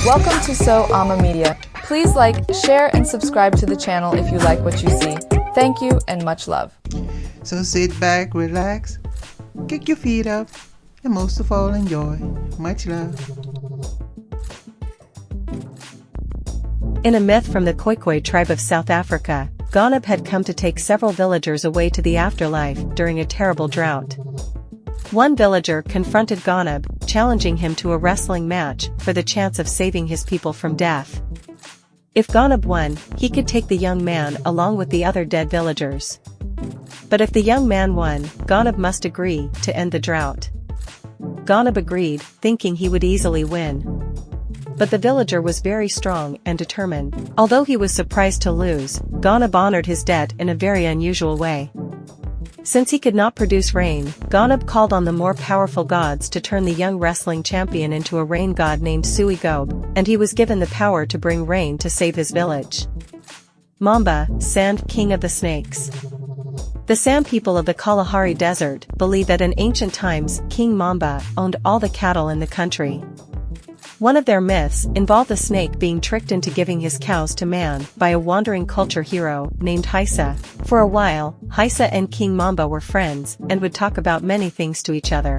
Welcome to AmA Media. Please like, share, and subscribe to the channel if you like what you see. Thank you and much love. So sit back, relax, kick your feet up, and most of all enjoy. Much love. In a myth from the Khoikhoi tribe of South Africa, Ganab had come to take several villagers away to the afterlife during a terrible drought. One villager confronted Ganab, challenging him to a wrestling match for the chance of saving his people from death. If Ganab won, he could take the young man along with the other dead villagers. But if the young man won, Ganab must agree to end the drought. Ganab agreed, thinking he would easily win. But the villager was very strong and determined. Although he was surprised to lose, Ganab honored his debt in a very unusual way. Since he could not produce rain, Ganab called on the more powerful gods to turn the young wrestling champion into a rain god named Suigob, and he was given the power to bring rain to save his village. Mamba, Sand King of the Snakes. The San people of the Kalahari Desert believe that in ancient times King Mamba owned all the cattle in the country. One of their myths involved the snake being tricked into giving his cows to man by a wandering culture hero named Haisa. For a while, Haisa and King Mamba were friends and would talk about many things to each other.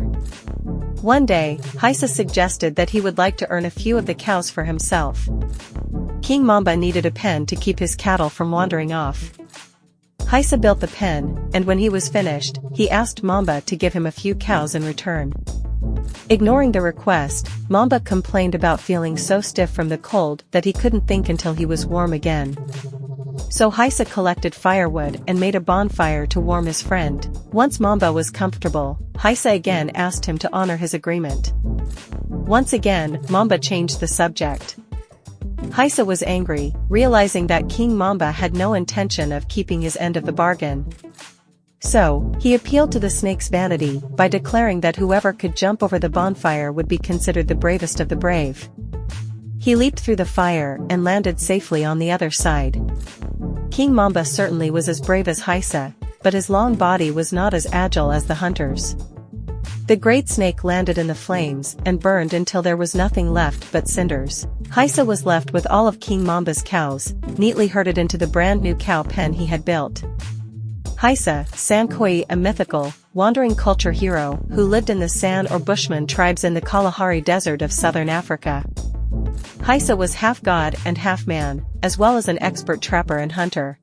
One day, Haisa suggested that he would like to earn a few of the cows for himself. King Mamba needed a pen to keep his cattle from wandering off. Haisa built the pen, and when he was finished, he asked Mamba to give him a few cows in return. Ignoring the request, Mamba complained about feeling so stiff from the cold that he couldn't think until he was warm again. So Haisa collected firewood and made a bonfire to warm his friend. Once Mamba was comfortable, Haisa again asked him to honor his agreement. Once again, Mamba changed the subject. Haisa was angry, realizing that King Mamba had no intention of keeping his end of the bargain. So, he appealed to the snake's vanity by declaring that whoever could jump over the bonfire would be considered the bravest of the brave. He leaped through the fire and landed safely on the other side. King Mamba certainly was as brave as Haisa, but his long body was not as agile as the hunter's. The great snake landed in the flames and burned until there was nothing left but cinders. Haisa was left with all of King Mamba's cows, neatly herded into the brand new cow pen he had built. Haisa, Sankoi, a mythical, wandering culture hero who lived in the San or Bushman tribes in the Kalahari Desert of southern Africa. Haisa was half god and half man, as well as an expert trapper and hunter.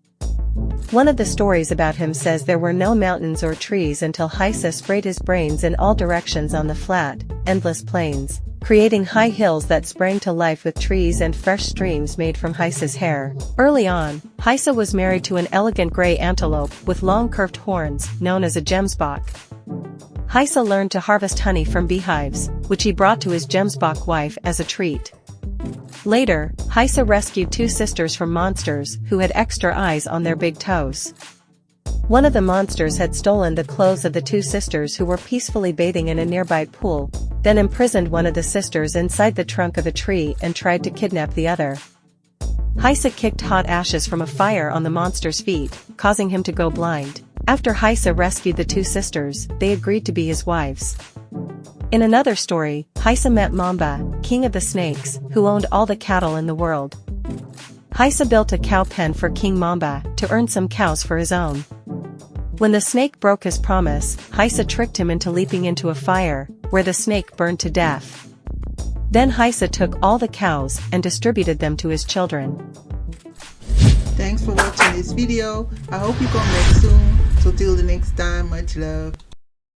One of the stories about him says there were no mountains or trees until Haisa sprayed his brains in all directions on the flat, endless plains, creating high hills that sprang to life with trees and fresh streams made from Haisa's hair. Early on, Haisa was married to an elegant gray antelope with long curved horns, known as a gemsbok. Haisa learned to harvest honey from beehives, which he brought to his gemsbok wife as a treat. Later, Haisa rescued two sisters from monsters who had extra eyes on their big toes. One of the monsters had stolen the clothes of the two sisters who were peacefully bathing in a nearby pool, then imprisoned one of the sisters inside the trunk of a tree and tried to kidnap the other. Haisa kicked hot ashes from a fire on the monster's feet, causing him to go blind. After Haisa rescued the two sisters, they agreed to be his wives. In another story, Haisa met Mamba, king of the snakes, who owned all the cattle in the world. Haisa built a cow pen for King Mamba to earn some cows for his own. When the snake broke his promise, Haisa tricked him into leaping into a fire, where the snake burned to death. Then Haisa took all the cows and distributed them to his children. Thanks for watching this video. I hope you come back soon. So till the next time, much love.